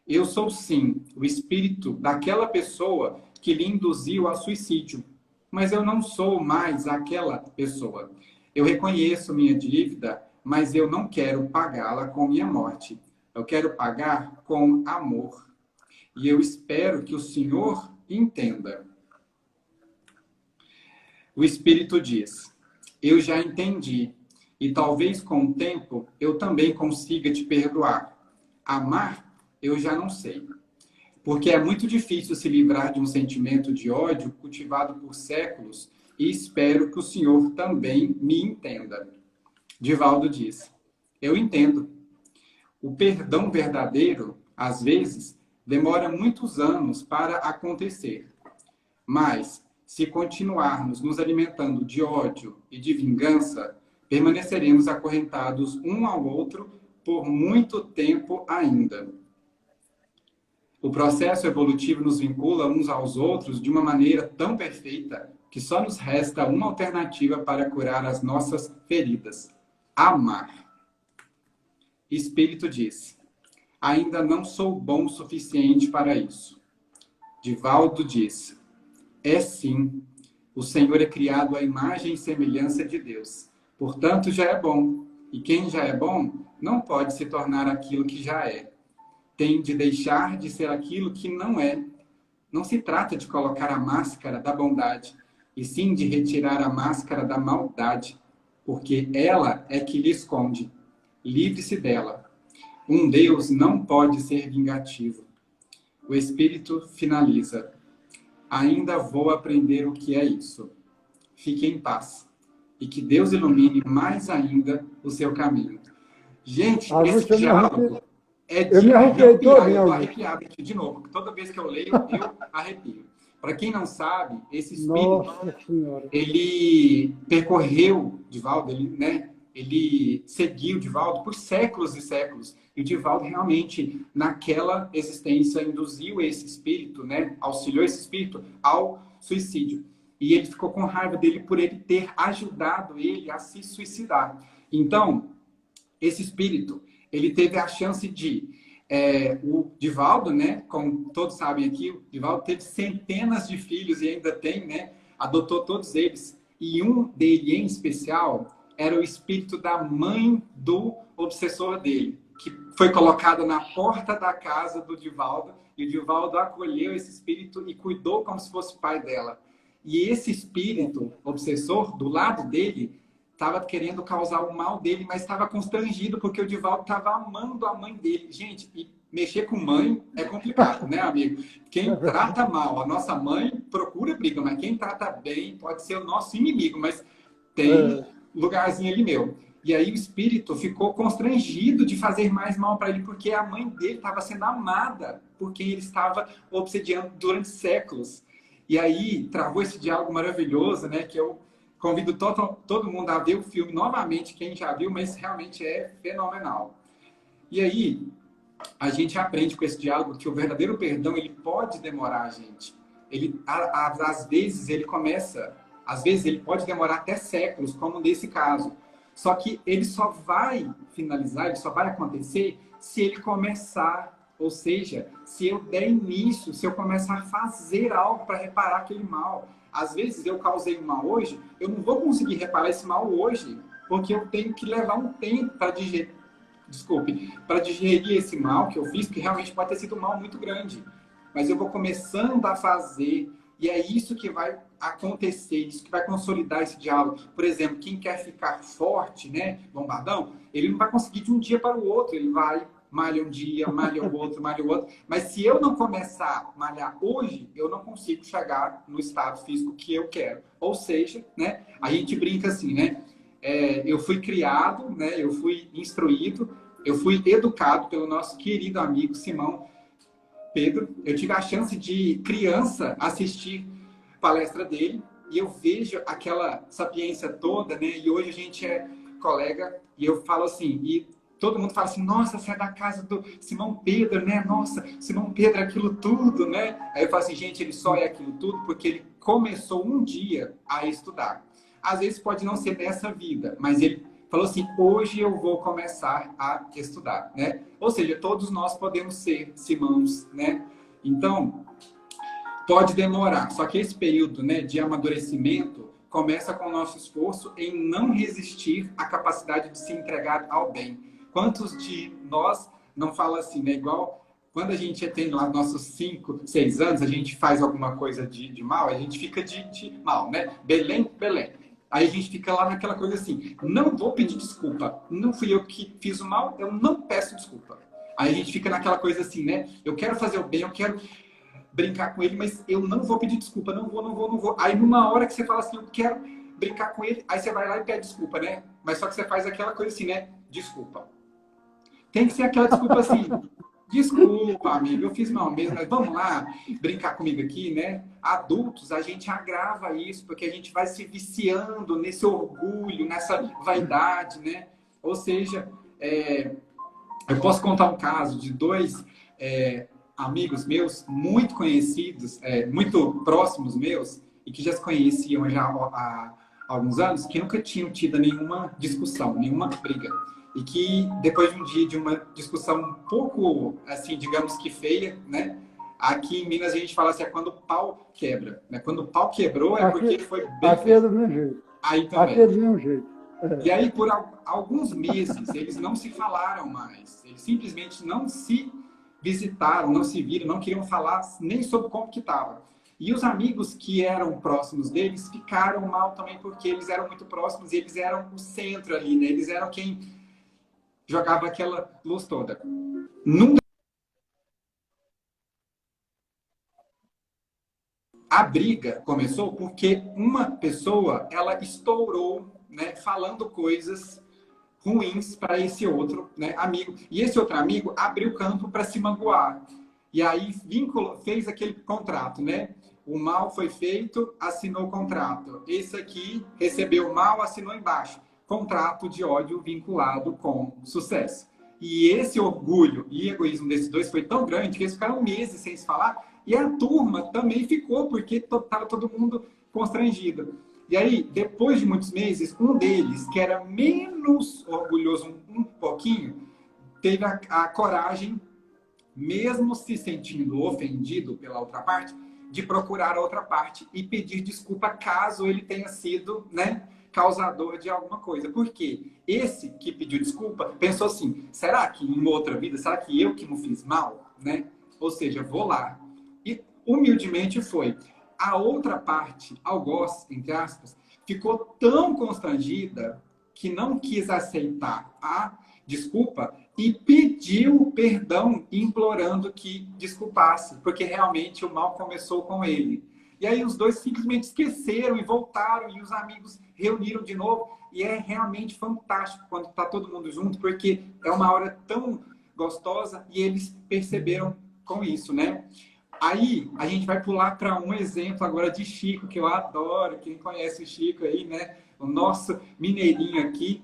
eu sou sim o espírito daquela pessoa que lhe induziu ao suicídio, mas eu não sou mais aquela pessoa. Eu reconheço minha dívida, mas eu não quero pagá-la com minha morte. Eu quero pagar com amor. E eu espero que o Senhor entenda. O Espírito diz: eu já entendi, e talvez com o tempo eu também consiga te perdoar. Amar, eu já não sei. Porque é muito difícil se livrar de um sentimento de ódio cultivado por séculos, e espero que o Senhor também me entenda. Divaldo diz: eu entendo. O perdão verdadeiro, às vezes, demora muitos anos para acontecer. Mas, se continuarmos nos alimentando de ódio e de vingança, permaneceremos acorrentados um ao outro por muito tempo ainda. O processo evolutivo nos vincula uns aos outros de uma maneira tão perfeita que só nos resta uma alternativa para curar as nossas feridas: amar. Espírito diz: ainda não sou bom o suficiente para isso. Divaldo diz: é sim. O Senhor é criado à imagem e semelhança de Deus. Portanto, já é bom. E quem já é bom não pode se tornar aquilo que já é. Tem de deixar de ser aquilo que não é. Não se trata de colocar a máscara da bondade, e sim de retirar a máscara da maldade, porque ela é que lhe esconde. Livre-se dela. Um Deus não pode ser vingativo. O Espírito finaliza: ainda vou aprender o que é isso. Fique em paz. E que Deus ilumine mais ainda o seu caminho. Gente, esse diálogo é de eu me arrepiei todo, arrepiar. Eu estou arrepiado aqui de novo. Toda vez que eu leio, eu arrepio. Para quem não sabe, esse espírito, ele percorreu Divaldo, ele seguiu Divaldo por séculos e séculos. E o Divaldo realmente, naquela existência, induziu esse espírito, auxiliou esse espírito ao suicídio. E ele ficou com raiva dele por ele ter ajudado ele a se suicidar. Então, esse espírito, ele teve a chance de... o Divaldo, como todos sabem aqui, o Divaldo teve centenas de filhos e ainda tem, adotou todos eles. E um dele, em especial, era o espírito da mãe do obsessor dele, que foi colocada na porta da casa do Divaldo, e o Divaldo acolheu esse espírito e cuidou como se fosse pai dela. E esse espírito obsessor, do lado dele, estava querendo causar o mal dele, mas estava constrangido, porque o Divaldo estava amando a mãe dele. Gente, e mexer com mãe é complicado, né, amigo? Quem trata mal a nossa mãe, procura briga, mas quem trata bem pode ser o nosso inimigo, mas tem lugarzinho ali meu. E aí o espírito ficou constrangido de fazer mais mal para ele, porque a mãe dele estava sendo amada por quem ele estava obsediando durante séculos. E aí travou esse diálogo maravilhoso, que eu convido todo mundo a ver o filme novamente, quem já viu, mas realmente é fenomenal. E aí a gente aprende com esse diálogo que o verdadeiro perdão, ele pode demorar, gente. Às vezes ele pode demorar até séculos, como nesse caso. Só que ele só vai finalizar, ele só vai acontecer se ele começar, ou seja, se eu der início, se eu começar a fazer algo para reparar aquele mal. Às vezes eu causei um mal hoje, eu não vou conseguir reparar esse mal hoje, porque eu tenho que levar um tempo para digerir esse mal que eu fiz, que realmente pode ter sido um mal muito grande. Mas eu vou começando a fazer, e é isso que vai acontecer, isso que vai consolidar esse diálogo. Por exemplo, quem quer ficar forte, bombadão, ele não vai conseguir de um dia para o outro, ele vai, malha um dia, malha o outro. Mas se eu não começar a malhar hoje, eu não consigo chegar no estado físico que eu quero. Ou seja, a gente brinca assim, eu fui criado, eu fui instruído, eu fui educado pelo nosso querido amigo Simão Pedro. Eu tive a chance de criança assistir a palestra dele e eu vejo aquela sapiência toda, e hoje a gente é colega e eu falo assim, e todo mundo fala assim, nossa, você é da casa do Simão Pedro, Nossa, Simão Pedro é aquilo tudo, Aí eu falo assim, gente, ele só é aquilo tudo porque ele começou um dia a estudar. Às vezes pode não ser dessa vida, mas ele falou assim, hoje eu vou começar a estudar, né? Ou seja, todos nós podemos ser Simãos, né? Então, pode demorar, só que esse período, né, de amadurecimento começa com o nosso esforço em não resistir à capacidade de se entregar ao bem. Quantos de nós não fala assim, né? Igual quando a gente tem lá nossos 5, 6 anos, a gente faz alguma coisa de mal, a gente fica de mal, né? Belém, Belém. Aí a gente fica lá naquela coisa assim, não vou pedir desculpa, não fui eu que fiz o mal, eu não peço desculpa. Aí a gente fica naquela coisa assim, né? Eu quero fazer o bem, eu quero brincar com ele, mas eu não vou pedir desculpa, não vou. Aí numa hora que você fala assim, eu quero brincar com ele, aí você vai lá e pede desculpa, né? Mas só que você faz aquela coisa assim, né? Desculpa. Tem que ser aquela desculpa assim, desculpa, amigo, eu fiz mal mesmo, mas vamos lá brincar comigo aqui, né? Adultos, a gente agrava isso, porque a gente vai se viciando nesse orgulho, nessa vaidade, né? Ou seja, eu posso contar um caso de dois amigos meus, muito conhecidos, muito próximos meus, e que já se conheciam já há alguns anos, que nunca tinham tido nenhuma discussão, nenhuma briga. E que depois de um dia de uma discussão um pouco, assim, digamos que feia, né? Aqui em Minas a gente fala assim, é quando o pau quebra. Né? Quando o pau quebrou é porque ele foi bem aqui é do mesmo jeito. Aí também. Aqui é do mesmo jeito. E aí, por alguns meses, eles não se falaram mais. Eles simplesmente não se visitaram, não se viram, não queriam falar nem sobre como que estava. E os amigos que eram próximos deles ficaram mal também, porque eles eram muito próximos e eles eram o centro ali, né? Eles eram quem jogava aquela luz toda. Nunca a briga começou porque uma pessoa, ela estourou, né, falando coisas ruins para esse outro, né, amigo. E esse outro amigo abriu campo para se magoar. E aí fez aquele contrato, né? O mal foi feito, assinou o contrato. Esse aqui recebeu o mal, assinou embaixo. Contrato de ódio vinculado com sucesso. E esse orgulho e egoísmo desses dois foi tão grande que eles ficaram meses sem se falar. E a turma também ficou, porque estava todo mundo constrangido. E aí, depois de muitos meses, um deles, que era menos orgulhoso um pouquinho, teve a coragem, mesmo se sentindo ofendido pela outra parte, de procurar a outra parte e pedir desculpa caso ele tenha sido, né, causador de alguma coisa. Porque esse que pediu desculpa pensou assim, será que em outra vida, será que eu que não fiz mal? Né? Ou seja, vou lá. E humildemente foi. A outra parte, algoz, entre aspas, ficou tão constrangida que não quis aceitar a desculpa e pediu perdão, implorando que desculpasse, porque realmente o mal começou com ele. E aí os dois simplesmente esqueceram e voltaram, e os amigos reuniram de novo. E é realmente fantástico quando está todo mundo junto, porque é uma hora tão gostosa e eles perceberam com isso, né? Aí, a gente vai pular para um exemplo agora de Chico, que eu adoro. Quem conhece o Chico aí, né? O nosso mineirinho aqui.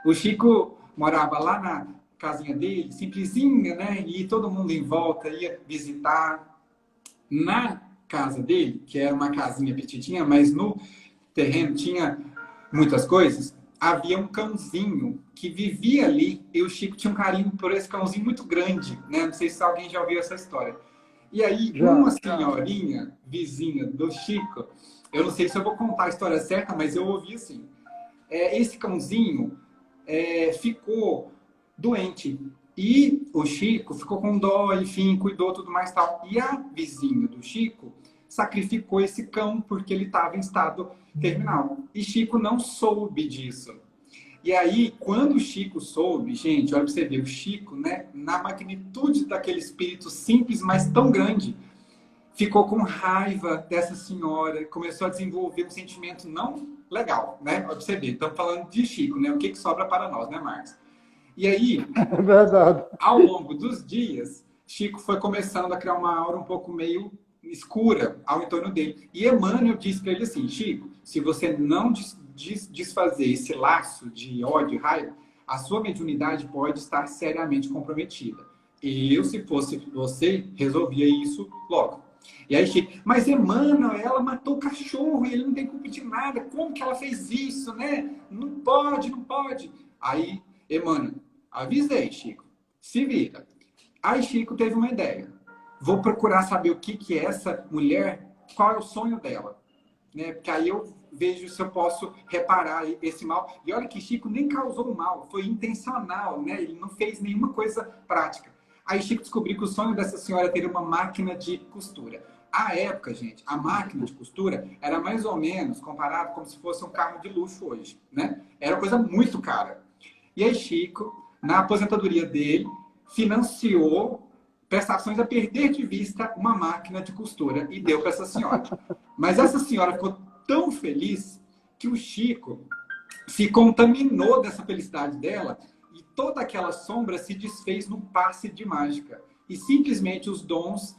O Chico morava lá na casinha dele, simplesinha, né? E todo mundo em volta ia visitar. Na casa dele, que era uma casinha petitinha, mas no terreno tinha muitas coisas, havia um cãozinho que vivia ali. E o Chico tinha um carinho por esse cãozinho muito grande, né? Não sei se alguém já ouviu essa história. E aí, uma senhorinha, vizinha do Chico, eu não sei se eu vou contar a história certa, mas eu ouvi assim. Esse cãozinho ficou doente. E o Chico ficou com dó, enfim, cuidou tudo mais tal. E a vizinha do Chico sacrificou esse cão porque ele estava em estado terminal. E Chico não soube disso. E aí, quando o Chico soube, gente, olha para você ver, o Chico, né, na magnitude daquele espírito simples, mas tão grande, ficou com raiva dessa senhora, começou a desenvolver um sentimento não legal, né? Olha para você ver, estamos falando de Chico, né? O que sobra para nós, né, Marcos? E aí, é verdade. Ao longo dos dias, Chico foi começando a criar uma aura um pouco meio escura ao entorno dele. E Emmanuel disse para ele assim, Chico, se você não desfazer esse laço de ódio e raiva, a sua mediunidade pode estar seriamente comprometida. E eu, se fosse você, resolvia isso logo. E aí, Chico, mas Emmanuel, ela matou o cachorro e ele não tem culpa de nada. Como que ela fez isso, né? Não pode, não pode. Aí, Emmanuel, avisei, Chico, se vira. Aí, Chico teve uma ideia. Vou procurar saber o que que é essa mulher, qual é o sonho dela, né? Porque aí eu vejo se eu posso reparar esse mal. E olha que Chico nem causou mal, foi intencional, né? Ele não fez nenhuma coisa prática. Aí Chico descobriu que o sonho dessa senhora era ter uma máquina de costura. À época, gente, a máquina de costura era mais ou menos comparado como se fosse um carro de luxo hoje, né? Era uma coisa muito cara. E aí Chico, na aposentadoria dele, financiou prestações a perder de vista uma máquina de costura e deu para essa senhora. Mas essa senhora ficou tão feliz que o Chico se contaminou dessa felicidade dela e toda aquela sombra se desfez num passe de mágica. E simplesmente os dons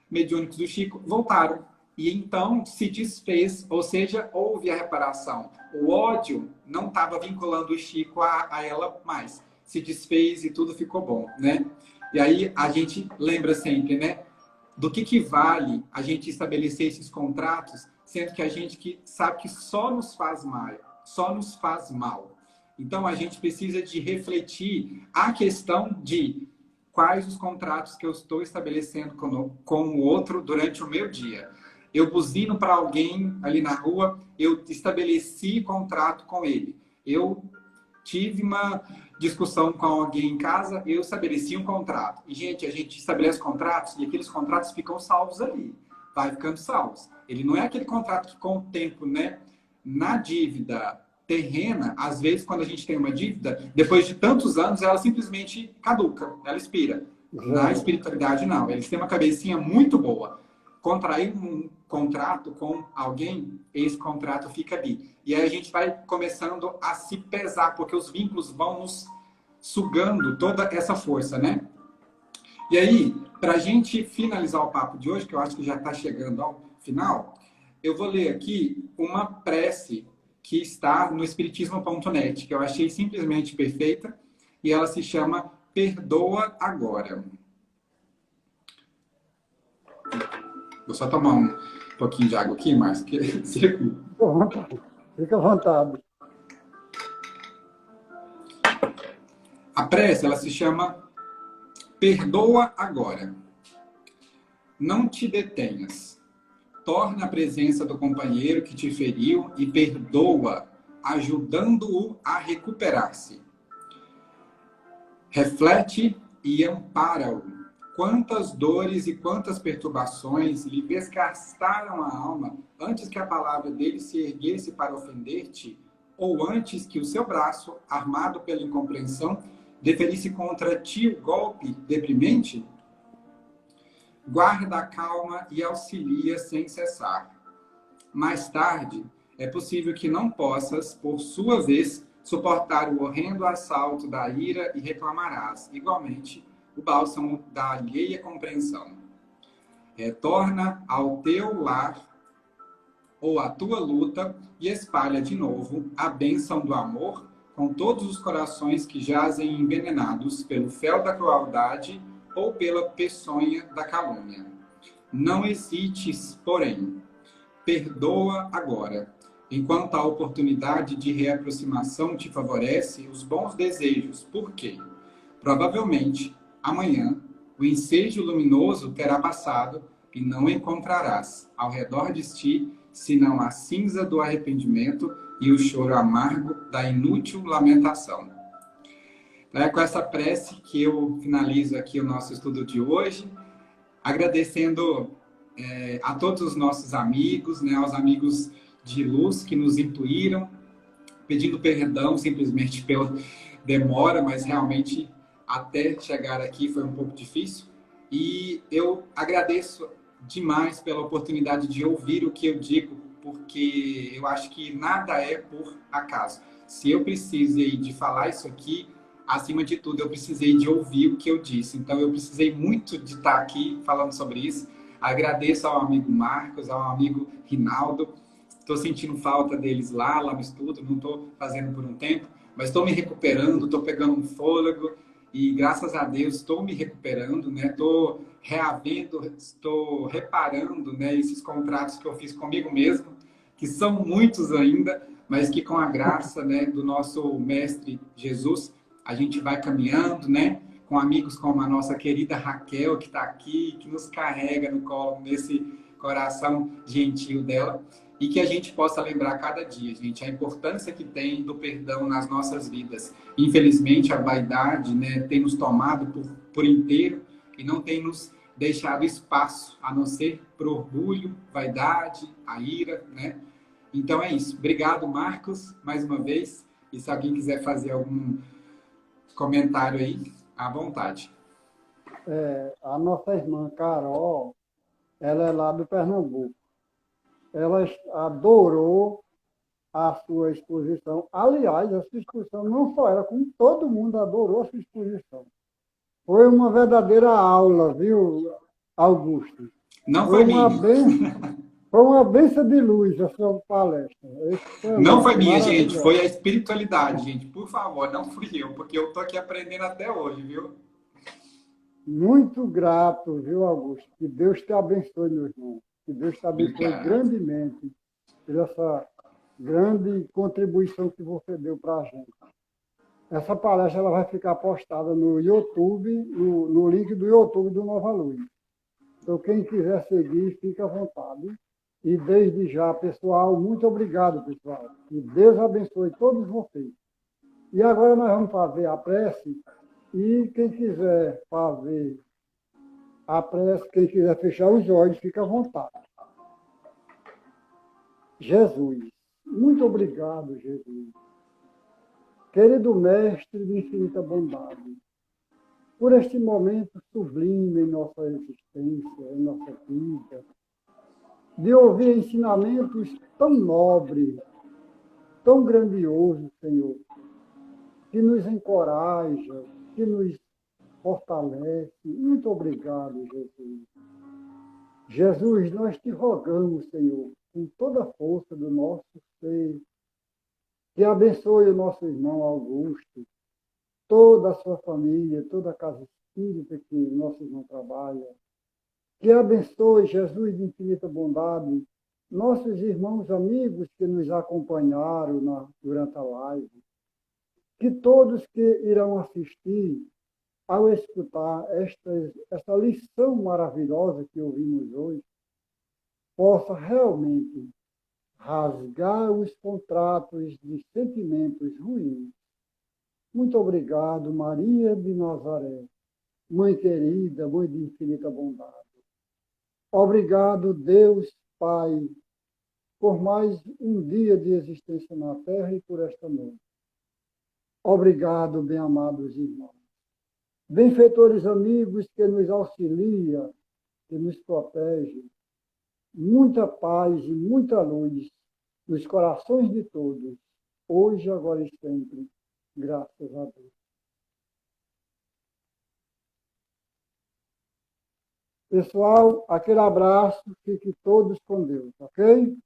mediúnicos do Chico voltaram. E então se desfez, ou seja, houve a reparação. O ódio não estava vinculando o Chico a ela mais. Se desfez e tudo ficou bom, né? E aí a gente lembra sempre, né? Do que vale a gente estabelecer esses contratos, sendo que a gente que sabe que só nos faz mal, só nos faz mal. Então a gente precisa de refletir a questão de quais os contratos que eu estou estabelecendo com o outro durante o meu dia. Eu buzino para alguém ali na rua, eu estabeleci contrato com ele. Eu tive uma discussão com alguém em casa, eu estabeleci um contrato. E, gente, a gente estabelece contratos e aqueles contratos ficam salvos ali. Vai ficando salvos. Ele não é aquele contrato que, com o tempo, né? Na dívida terrena, às vezes, quando a gente tem uma dívida, depois de tantos anos, ela simplesmente caduca, ela expira. Na espiritualidade, não. Eles têm uma cabecinha muito boa. Contrair um contrato com alguém, esse contrato fica ali. E aí a gente vai começando a se pesar, porque os vínculos vão nos sugando toda essa força, né? E aí, para a gente finalizar o papo de hoje, que eu acho que já está chegando ao final, eu vou ler aqui uma prece que está no espiritismo.net, que eu achei simplesmente perfeita, e ela se chama Perdoa Agora. Vou só tomar um pouquinho de água aqui, Márcio, que Fica à vontade. A prece, ela se chama Perdoa Agora. Não te detenhas. Torna a presença do companheiro que te feriu e perdoa, ajudando-o a recuperar-se. Reflete e ampara-o. Quantas dores e quantas perturbações lhe desgastaram a alma antes que a palavra dele se erguesse para ofender-te, ou antes que o seu braço, armado pela incompreensão, deferisse contra ti o golpe deprimente? Guarda a calma e auxilia sem cessar. Mais tarde, é possível que não possas, por sua vez, suportar o horrendo assalto da ira e reclamarás, igualmente, o bálsamo da alheia compreensão. Retorna ao teu lar ou à tua luta e espalha de novo a bênção do amor com todos os corações que jazem envenenados pelo fel da crueldade ou pela peçonha da calúnia. Não hesites, porém. Perdoa agora. Enquanto a oportunidade de reaproximação te favorece os bons desejos. Por quê? Provavelmente, amanhã, o ensejo luminoso terá passado e não encontrarás ao redor de ti senão a cinza do arrependimento e o choro amargo da inútil lamentação. É com essa prece que eu finalizo aqui o nosso estudo de hoje, agradecendo a todos os nossos amigos, né, aos amigos de luz que nos intuíram, pedindo perdão simplesmente pela demora, mas realmente até chegar aqui foi um pouco difícil. E eu agradeço demais pela oportunidade de ouvir o que eu digo, porque eu acho que nada é por acaso. Se eu precisei de falar isso aqui, acima de tudo, eu precisei de ouvir o que eu disse. Então, eu precisei muito de estar aqui falando sobre isso. Agradeço ao amigo Marcos, ao amigo Rinaldo. Estou sentindo falta deles lá no estudo. Não estou fazendo por um tempo, mas estou me recuperando, estou pegando um fôlego. e graças a Deus estou me recuperando, né? Estou reavendo, estou reparando, né, esses contratos que eu fiz comigo mesmo, que são muitos ainda, mas que com a graça, né, do nosso mestre Jesus, a gente vai caminhando, né? Com amigos como a nossa querida Raquel, que está aqui, que nos carrega no colo, nesse coração gentil dela, e que a gente possa lembrar cada dia, gente, a importância que tem do perdão nas nossas vidas. Infelizmente, a vaidade, né, tem nos tomado por inteiro e não tem nos deixado espaço, a não ser para o orgulho, vaidade, a ira, né? Então é isso. Obrigado, Marcos, mais uma vez. E se alguém quiser fazer algum comentário aí, à vontade. A nossa irmã Carol, ela é lá do Pernambuco. Ela adorou a sua exposição. Aliás, a sua exposição não só ela, como todo mundo adorou a sua exposição. Foi uma verdadeira aula, viu, Augusto? Não Foi foi uma minha. foi uma benção de luz a sua palestra. Não foi Excelente, minha, gente. maravilhosa. Foi a espiritualidade, gente. Por favor, não fui eu, porque eu tô aqui aprendendo até hoje, viu? Muito grato, viu, Augusto? Que Deus te abençoe, meu irmão. Que Deus te abençoe Obrigado. grandemente por essa grande contribuição que você deu para a gente. Essa palestra ela vai ficar postada no YouTube, no link do YouTube do Nova Luz. Então, quem quiser seguir, fique à vontade. E desde já, pessoal, muito obrigado, pessoal. Que Deus abençoe todos vocês. E agora nós vamos fazer a prece. E quem quiser fazer a prece, quem quiser fechar os olhos, fica à vontade. Jesus, muito obrigado, Jesus. Querido Mestre de infinita bondade, por este momento sublime em nossa existência, em nossa vida, de ouvir ensinamentos tão nobres, tão grandiosos, Senhor, que nos encoraja, que nos fortalece. Muito obrigado, Jesus. Jesus, nós te rogamos, Senhor, com toda a força do nosso ser, que abençoe o nosso irmão Augusto, toda a sua família, toda a casa espírita que nosso irmão trabalha. Que abençoe, Jesus de infinita bondade, nossos irmãos amigos que nos acompanharam durante a live. Que todos que irão assistir, ao escutar esta lição maravilhosa que ouvimos hoje, possa realmente rasgar os contratos de sentimentos ruins. Muito obrigado, Maria de Nazaré, Mãe querida, Mãe de infinita bondade. Obrigado, Deus Pai, por mais um dia de existência na Terra e por esta noite. Obrigado, bem-amados irmãos. Benfeitores amigos que nos auxiliam, que nos protegem. Muita paz e muita luz nos corações de todos, hoje, agora e sempre. Graças a Deus. Pessoal, aquele abraço, fiquem todos com Deus, ok?